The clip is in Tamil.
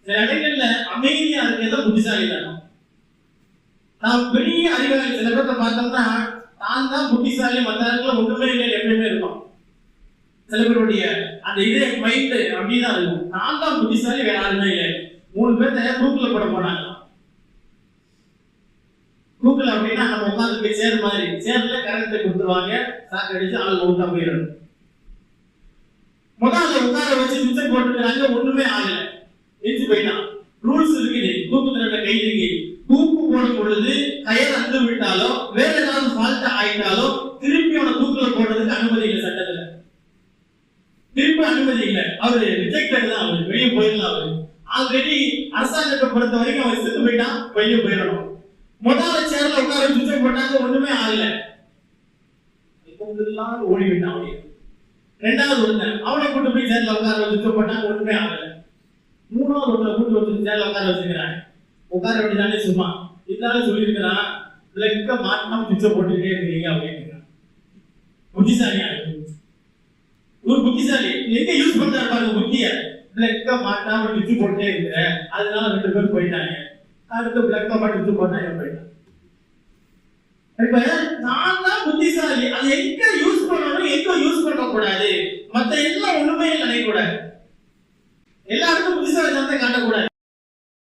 சில இடங்கள்ல அமைதியா இருக்கிறது புத்திசாலித்தனம். நாம் பெரிய அறிவாளி சில பேர்த்த பார்த்தோம்னா நான் தான் புத்திசாலி, மற்ற இடத்துல ஒன்றுமே இல்லை எப்பயுமே இருக்கும். சில பேருடைய அந்த இதே மைண்ட் அப்படிதான் இருக்கும். நான் தான் புத்திசாலி, வேற யாருமே இல்லை. 3 பேர்த்த தூக்குல போட போனாங்க. தூக்குல அப்படின்னா நம்ம உட்காந்து சேர் மாதிரி, சேர்ல கரண்ட் கொடுத்துருவாங்க, சாக்கு அடிச்சு ஆள் அவுட்டா போயிடணும். முதல்ல உட்கார வச்சு சுவிட்சை போட்டுக்கிறாங்க, ஒண்ணுமே ஆகல, எரிச்சு போயிட்டான். ரூல்ஸ் இருக்குது, தூக்கு தண்டனை கைதிக்கு தூக்கு போடும் பொழுது கயர் அந்து விட்டாலோ வேற ஏதாவது ஃபால்ட் ஆயிட்டாலோ திருப்பி அவனை தூக்குல போடுறதுக்கு அனுமதி இல்லை சட்டத்துல. திருப்பி அனுமதி இல்லை, அவரு ரிஜெக்டட் தான், அவரு வெளியே போயிடலாம். அவரு ஆல்ரெடி அரசாங்கத்தை பொறுத்த வரைக்கும் அவர் செத்து போயிட்டான், வெளியே போயிடணும். முதல்ல சேர்ல உட்கார சுவிட்சை போட்டாங்க, ஒண்ணுமே ஆகல, இப்பெல்லாம் ஓடி விட்டான். அவனே ரெண்டாவது ஒருத்தன் அவனை கூட்டு போய் சேர்ல உட்கார சுவிட்சை போட்டாங்க, ஒண்ணுமே ஆகல. மூணாவது ஒருத்தனை கூட்டு வந்து சேர்ல உட்கார வச்சுக்கிறாங்க. உட்கார வேண்டியதானே சும்மா இருந்தாலும் சொல்லியிருக்கிறான், பிளக்க மாட்டாம சுவிட்சை போட்டுக்கிட்டே இருக்கீங்க அப்படின்னு. புத்திசாலியா ஒரு புத்திசாலி எங்க யூஸ் பண்றாரு பாருங்க புத்திய. பிளக்க மாட்டாம சுவிட்ச் போட்டே இருக்கிற, அதனால 2 பேர் போயிட்டாங்க. அடுத்து பிளக்க மாட்டு சுவிட்ச் போட்டா போயிட்டான். இப்ப நான் தான் புத்திசாலி, அது எங்க யூஸ் பண்ணணும் எங்க யூஸ் பண்ண கூடாது, மத்த எல்லாம் ஒண்ணுமே நினைக்க கூடாது. எல்லாருக்கும் புத்திசாலி தான் காட்டக்கூடாது.